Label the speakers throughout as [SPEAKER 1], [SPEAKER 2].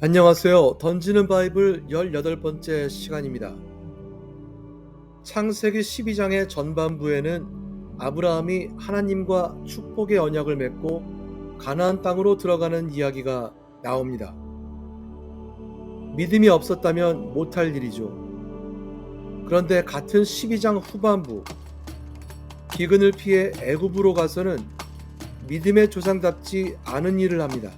[SPEAKER 1] 안녕하세요. 던지는 바이블 18번째 시간입니다. 창세기 12장의 전반부에는 아브라함이 하나님과 축복의 언약을 맺고 가나안 땅으로 들어가는 이야기가 나옵니다. 믿음이 없었다면 못할 일이죠. 그런데 같은 12장 후반부, 기근을 피해 애굽으로 가서는 믿음의 조상답지 않은 일을 합니다.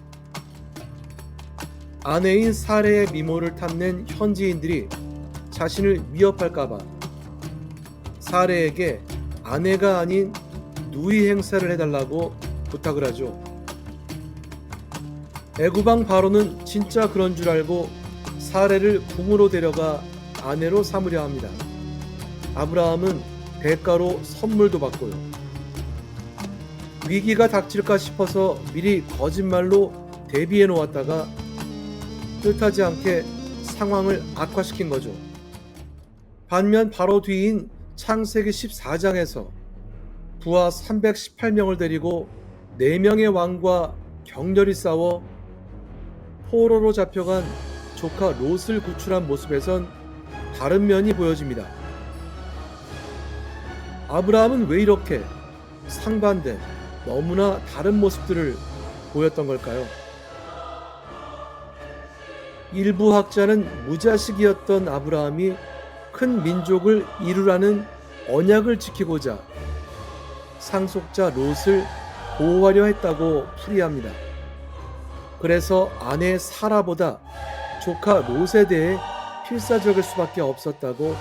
[SPEAKER 1] 아내인 사레의 미모를 탐낸 현지인들이 자신을 위협할까봐 사레에게 아내가 아닌 누이 행세를 해달라고 부탁을 하죠. 애굽왕 바로는 진짜 그런 줄 알고 사레를 궁으로 데려가 아내로 삼으려 합니다. 아브라함은 대가로 선물도 받고요. 위기가 닥칠까 싶어서 미리 거짓말로 대비해 놓았다가 뜻하지 않게 상황을 악화시킨 거죠. 반면 바로 뒤인 창세기 14장에서 부하 318명을 데리고 4명의 왕과 격렬히 싸워 포로로 잡혀간 조카 롯을 구출한 모습에선 다른 면이 보여집니다. 아브라함은 왜 이렇게 상반된 너무나 다른 모습들을 보였던 걸까요? 일부 학자는 무자식이었던 아브라함이 큰 민족을 이루라는 언약을 지키고자 상속자 롯을 보호하려 했다고 풀이합니다. 그래서 아내 사라보다 조카 롯에 대해 필사적일 수밖에 없었다고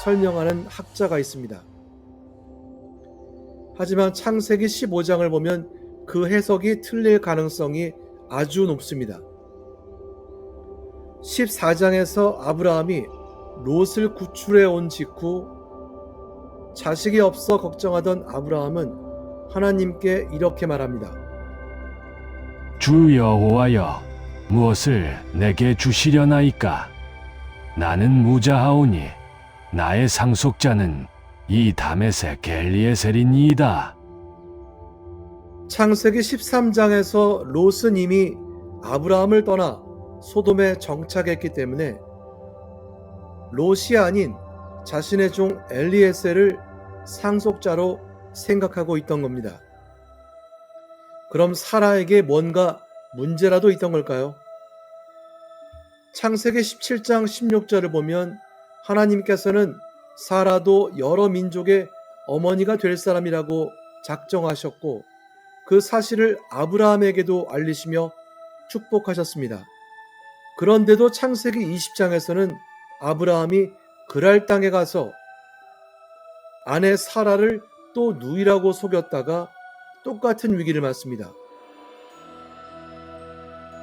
[SPEAKER 1] 설명하는 학자가 있습니다. 하지만 창세기 15장을 보면 그 해석이 틀릴 가능성이 아주 높습니다. 14장에서 아브라함이 롯을 구출해 온 직후 자식이 없어 걱정하던 아브라함은 하나님께 이렇게 말합니다.
[SPEAKER 2] 주 여호와여, 무엇을 내게 주시려나이까? 나는 무자하오니 나의 상속자는 이 다메섹 엘리에셀이니이다.
[SPEAKER 1] 창세기 13장에서 롯은 이미 아브라함을 떠나 소돔에 정착했기 때문에 롯이 아닌 자신의 종 엘리에셀을 상속자로 생각하고 있던 겁니다. 그럼 사라에게 뭔가 문제라도 있던 걸까요? 창세기 17장 16절을 보면 하나님께서는 사라도 여러 민족의 어머니가 될 사람이라고 작정하셨고 그 사실을 아브라함에게도 알리시며 축복하셨습니다. 그런데도 창세기 20장에서는 아브라함이 그랄 땅에 가서 아내 사라를 또 누이라고 속였다가 똑같은 위기를 맞습니다.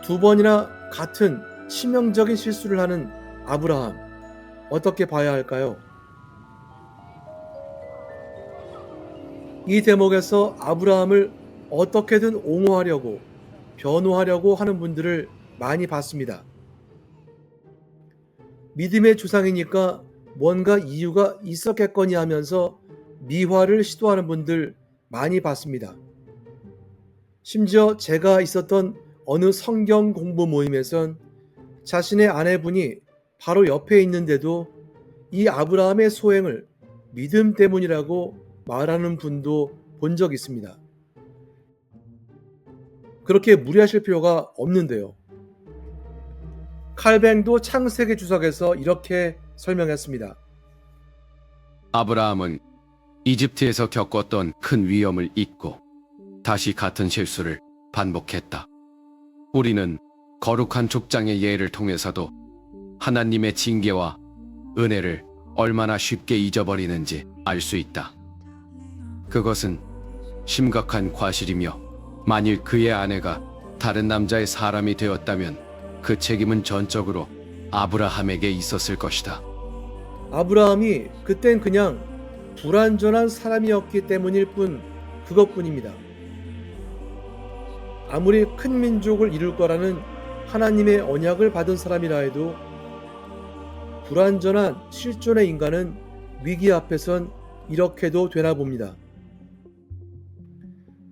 [SPEAKER 1] 두 번이나 같은 치명적인 실수를 하는 아브라함, 어떻게 봐야 할까요? 이 대목에서 아브라함을 어떻게든 옹호하려고 변호하려고 하는 분들을 많이 봤습니다. 믿음의 조상이니까 뭔가 이유가 있었겠거니 하면서 미화를 시도하는 분들 많이 봤습니다. 심지어 제가 있었던 어느 성경 공부 모임에선 자신의 아내분이 바로 옆에 있는데도 이 아브라함의 소행을 믿음 때문이라고 말하는 분도 본 적 있습니다. 그렇게 무리하실 필요가 없는데요. 칼뱅도 창세기 주석에서 이렇게 설명했습니다.
[SPEAKER 3] 아브라함은 이집트에서 겪었던 큰 위험을 잊고 다시 같은 실수를 반복했다. 우리는 거룩한 족장의 예를 통해서도 하나님의 징계와 은혜를 얼마나 쉽게 잊어버리는지 알 수 있다. 그것은 심각한 과실이며 만일 그의 아내가 다른 남자의 사람이 되었다면 그 책임은 전적으로 아브라함에게 있었을 것이다.
[SPEAKER 1] 아브라함이 그땐 그냥 불완전한 사람이었기 때문일 뿐 그것뿐입니다. 아무리 큰 민족을 이룰 거라는 하나님의 언약을 받은 사람이라 해도 불완전한 실존의 인간은 위기 앞에선 이렇게도 되나 봅니다.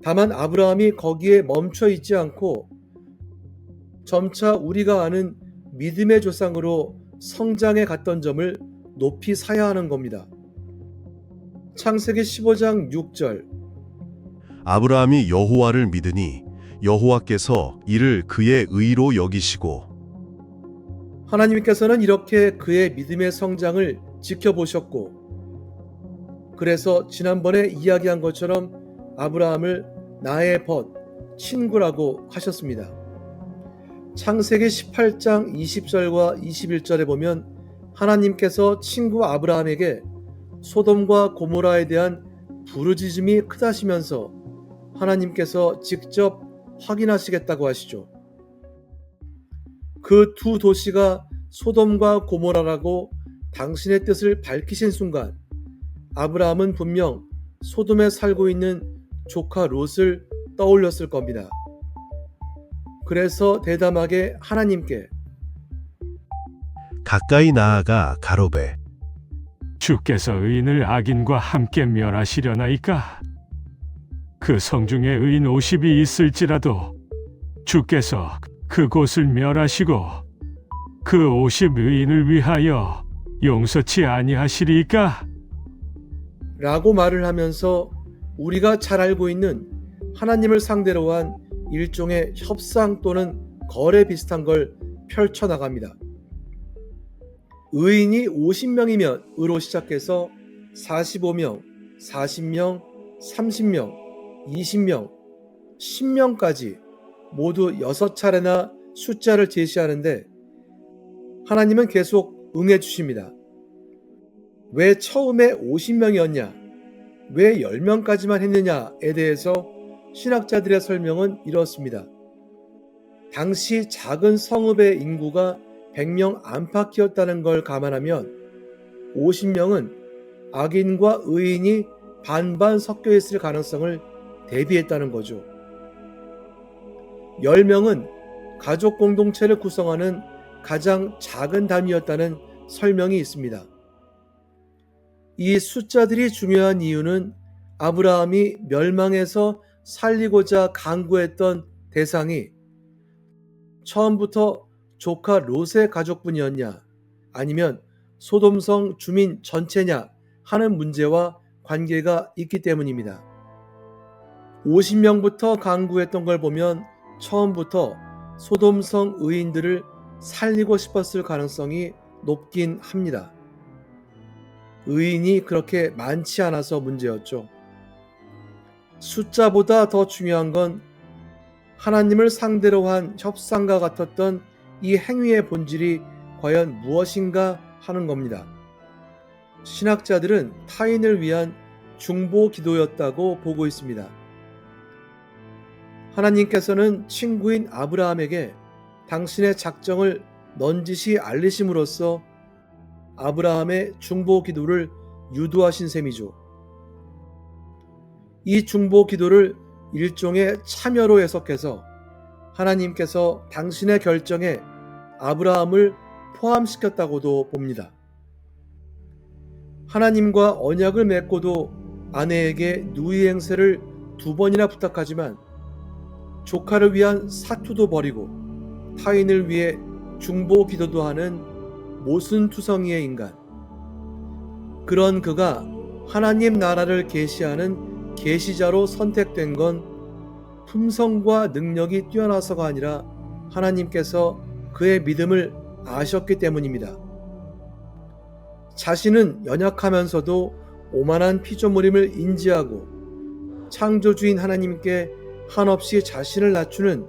[SPEAKER 1] 다만 아브라함이 거기에 멈춰 있지 않고 점차 우리가 아는 믿음의 조상으로 성장해 갔던 점을 높이 사야 하는 겁니다. 창세기 15장 6절.
[SPEAKER 4] 아브라함이 여호와를 믿으니 여호와께서 이를 그의 의로 여기시고.
[SPEAKER 1] 하나님께서는 이렇게 그의 믿음의 성장을 지켜보셨고, 그래서 지난번에 이야기한 것처럼 아브라함을 나의 벗, 친구라고 하셨습니다. 창세기 18장 20절과 21절에 보면 하나님께서 친구 아브라함에게 소돔과 고모라에 대한 부르짖음이 크다시면서 하나님께서 직접 확인하시겠다고 하시죠. 그 두 도시가 소돔과 고모라라고 당신의 뜻을 밝히신 순간 아브라함은 분명 소돔에 살고 있는 조카 롯을 떠올렸을 겁니다. 그래서 대담하게 하나님께
[SPEAKER 4] 가까이 나아가 가로되
[SPEAKER 2] 주께서 의인을 악인과 함께 멸하시려나이까? 그 성중에 의인 50이 있을지라도 주께서 그곳을 멸하시고 그 50 의인을 위하여 용서치 아니하시리이까?
[SPEAKER 1] 라고 말을 하면서 우리가 잘 알고 있는 하나님을 상대로 한 일종의 협상 또는 거래 비슷한 걸 펼쳐나갑니다. 의인이 50명이면 으로 시작해서 45명, 40명, 30명, 20명, 10명까지 모두 6차례나 숫자를 제시하는데 하나님은 계속 응해 주십니다. 왜 처음에 50명이었냐? 왜 10명까지만 했느냐에 대해서 신학자들의 설명은 이렇습니다. 당시 작은 성읍의 인구가 100명 안팎이었다는 걸 감안하면 50명은 악인과 의인이 반반 섞여 있을 가능성을 대비했다는 거죠. 10명은 가족 공동체를 구성하는 가장 작은 단위였다는 설명이 있습니다. 이 숫자들이 중요한 이유는 아브라함이 멸망해서 살리고자 강구했던 대상이 처음부터 조카 롯의 가족뿐이었냐 아니면 소돔성 주민 전체냐 하는 문제와 관계가 있기 때문입니다. 50명부터 강구했던 걸 보면 처음부터 소돔성 의인들을 살리고 싶었을 가능성이 높긴 합니다. 의인이 그렇게 많지 않아서 문제였죠. 숫자보다 더 중요한 건 하나님을 상대로 한 협상과 같았던 이 행위의 본질이 과연 무엇인가 하는 겁니다. 신학자들은 타인을 위한 중보 기도였다고 보고 있습니다. 하나님께서는 친구인 아브라함에게 당신의 작정을 넌지시 알리심으로써 아브라함의 중보 기도를 유도하신 셈이죠. 이 중보 기도를 일종의 참여로 해석해서 하나님께서 당신의 결정에 아브라함을 포함시켰다고도 봅니다. 하나님과 언약을 맺고도 아내에게 누이 행세를 2번이나 부탁하지만 조카를 위한 사투도 버리고 타인을 위해 중보 기도도 하는 모순투성이의 인간. 그런 그가 하나님 나라를 계시하는 계시자로 선택된 건 품성과 능력이 뛰어나서가 아니라 하나님께서 그의 믿음을 아셨기 때문입니다. 자신은 연약하면서도 오만한 피조물임을 인지하고 창조주인 하나님께 한없이 자신을 낮추는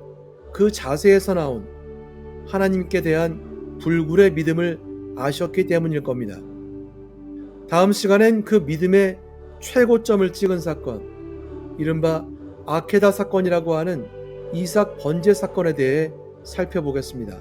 [SPEAKER 1] 그 자세에서 나온 하나님께 대한 불굴의 믿음을 아셨기 때문일 겁니다. 다음 시간엔 그 믿음의 최고점을 찍은 사건, 이른바 아케다 사건이라고 하는 이삭 번제 사건에 대해 살펴보겠습니다.